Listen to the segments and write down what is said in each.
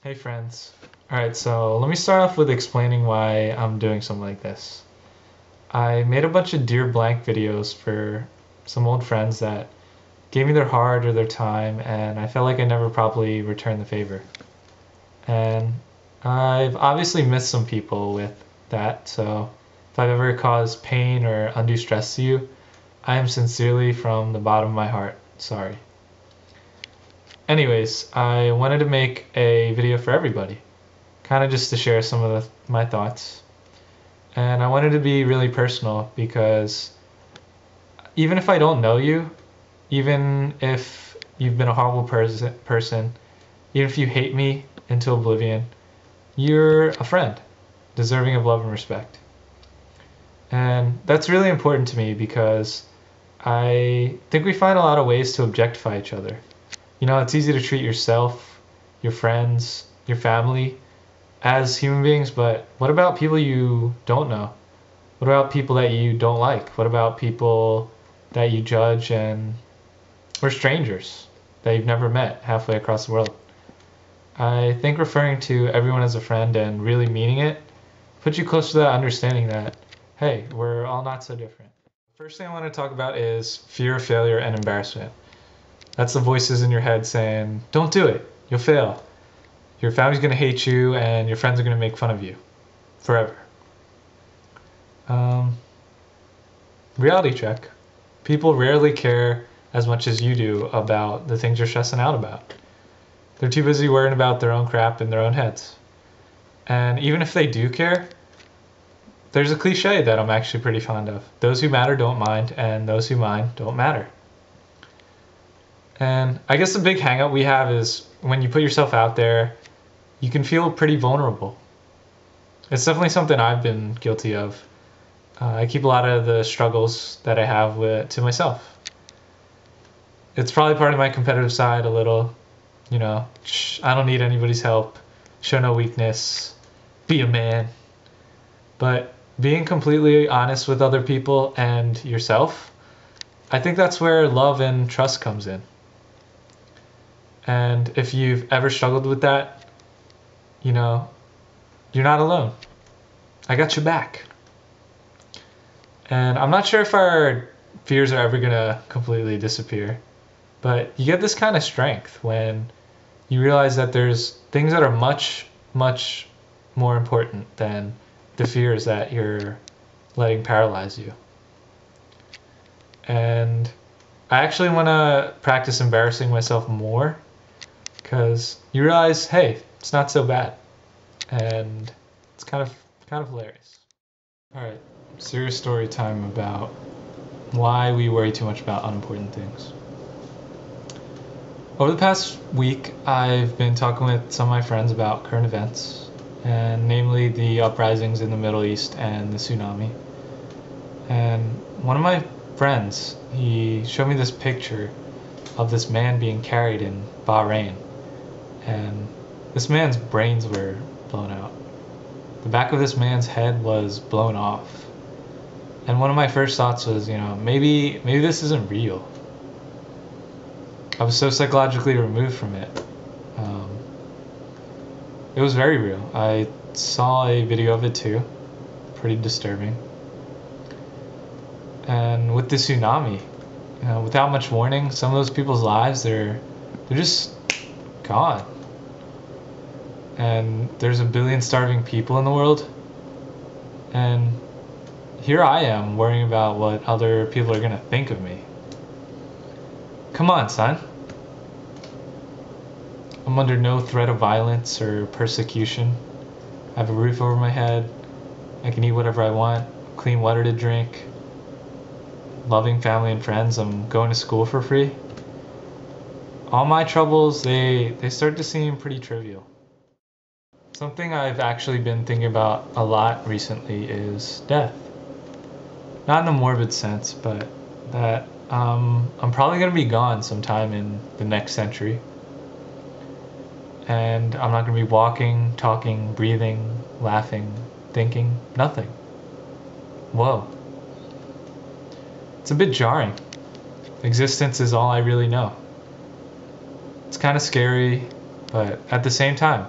Hey friends. Alright, so let me start off with explaining why I'm doing something like this. I made a bunch of Dear Blank videos for some old friends that gave me their heart or their time, and I felt like I never properly returned the favor. And I've obviously missed some people with that, so if I've ever caused pain or undue stress to you, I am sincerely from the bottom of my heart sorry. Anyways, I wanted to make a video for everybody, kind of just to share some of my thoughts. And I wanted to be really personal because even if I don't know you, even if you've been a horrible person, even if you hate me into oblivion, you're a friend, deserving of love and respect. And that's really important to me because I think we find a lot of ways to objectify each other. You know, it's easy to treat yourself, your friends, your family as human beings, but what about people you don't know? What about people that you don't like? What about people that you judge and or strangers that you've never met halfway across the world? I think referring to everyone as a friend and really meaning it puts you close to that understanding that, hey, we're all not so different. First thing I want to talk about is fear of failure and embarrassment. That's the voices in your head saying, don't do it, you'll fail. Your family's going to hate you and your friends are going to make fun of you forever. Reality check. People rarely care as much as you do about the things you're stressing out about. They're too busy worrying about their own crap in their own heads. And even if they do care, there's a cliche that I'm actually pretty fond of. Those who matter don't mind, and those who mind don't matter. And I guess the big hangup we have is when you put yourself out there, you can feel pretty vulnerable. It's definitely something I've been guilty of. I keep a lot of the struggles that I have to myself. It's probably part of my competitive side a little. You know, I don't need anybody's help. Show no weakness. Be a man. But being completely honest with other people and yourself, I think that's where love and trust comes in. And if you've ever struggled with that, you know, you're not alone. I got your back. And I'm not sure if our fears are ever going to completely disappear, but you get this kind of strength when you realize that there's things that are much, much more important than the fears that you're letting paralyze you. And I actually want to practice embarrassing myself more because you realize, hey, it's not so bad, and it's kind of hilarious. All right, serious story time about why we worry too much about unimportant things. Over the past week, I've been talking with some of my friends about current events, and namely the uprisings in the Middle East and the tsunami. And one of my friends, he showed me this picture of this man being carried in Bahrain. And this man's brains were blown out. The back of this man's head was blown off. And one of my first thoughts was, maybe this isn't real. I was so psychologically removed from it. It was very real. I saw a video of it too. Pretty disturbing. And with the tsunami, without much warning, some of those people's lives, they're just gone. And there's a billion starving people in the world. And here I am worrying about what other people are going to think of me. Come on, son. I'm under no threat of violence or persecution. I have a roof over my head. I can eat whatever I want. Clean water to drink. Loving family and friends. I'm going to school for free. All my troubles, they start to seem pretty trivial. Something I've actually been thinking about a lot recently is death. Not in a morbid sense, but that I'm probably going to be gone sometime in the next century. And I'm not going to be walking, talking, breathing, laughing, thinking, nothing. Whoa. It's a bit jarring. Existence is all I really know. It's kind of scary, but at the same time,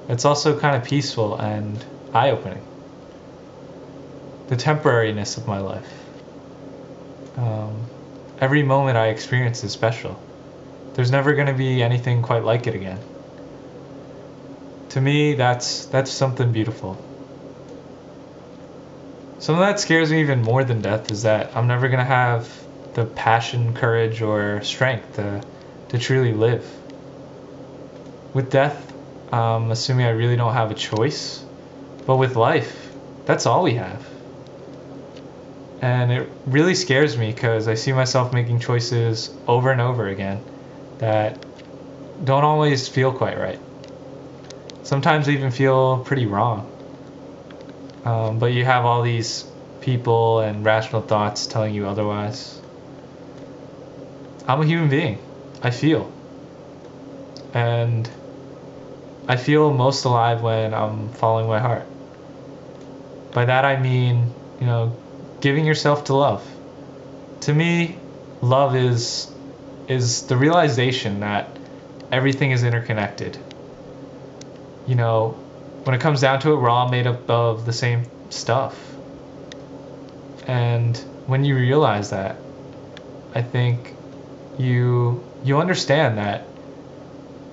it's also kind of peaceful and eye-opening. The temporariness of my life. Every moment I experience is special. There's never going to be anything quite like it again. To me, that's something beautiful. Something that scares me even more than death is that I'm never going to have the passion, courage, or strength to truly live. With death, assuming I really don't have a choice. But with life, that's all we have. And it really scares me because I see myself making choices over and over again that don't always feel quite right. Sometimes they even feel pretty wrong. But you have all these people and rational thoughts telling you otherwise. I'm a human being. I feel. And I feel most alive when I'm following my heart. By that I mean, giving yourself to love. To me, love is the realization that everything is interconnected. When it comes down to it, we're all made up of the same stuff. And when you realize that, I think you understand that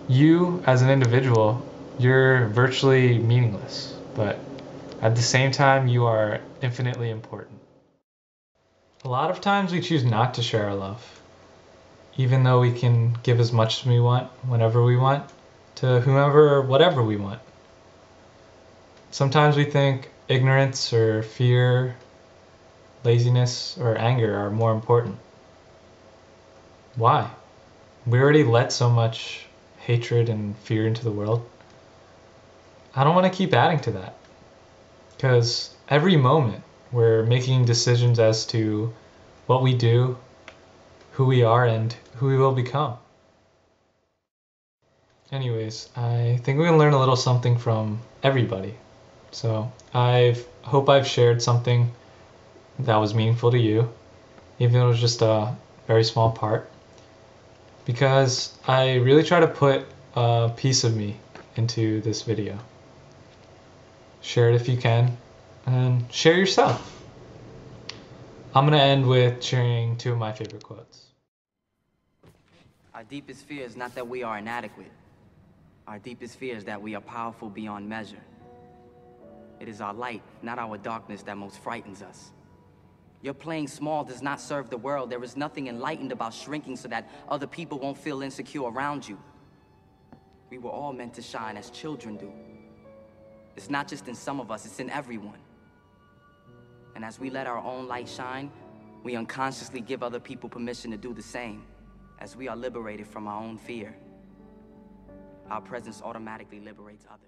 you as an individual, you're virtually meaningless, but at the same time, you are infinitely important. A lot of times we choose not to share our love, even though we can give as much as we want, whenever we want, to whomever or whatever we want. Sometimes we think ignorance or fear, laziness or anger are more important. Why? We already let so much hatred and fear into the world. I don't want to keep adding to that. Because every moment we're making decisions as to what we do, who we are, and who we will become. Anyways, I think we can learn a little something from everybody. So I hope I've shared something that was meaningful to you, even though it was just a very small part. Because I really try to put a piece of me into this video. Share it if you can, and share yourself. I'm going to end with sharing two of my favorite quotes. Our deepest fear is not that we are inadequate. Our deepest fear is that we are powerful beyond measure. It is our light, not our darkness, that most frightens us. Your playing small does not serve the world. There is nothing enlightened about shrinking so that other people won't feel insecure around you. We were all meant to shine as children do. It's not just in some of us, it's in everyone. And as we let our own light shine, we unconsciously give other people permission to do the same. As we are liberated from our own fear, our presence automatically liberates others.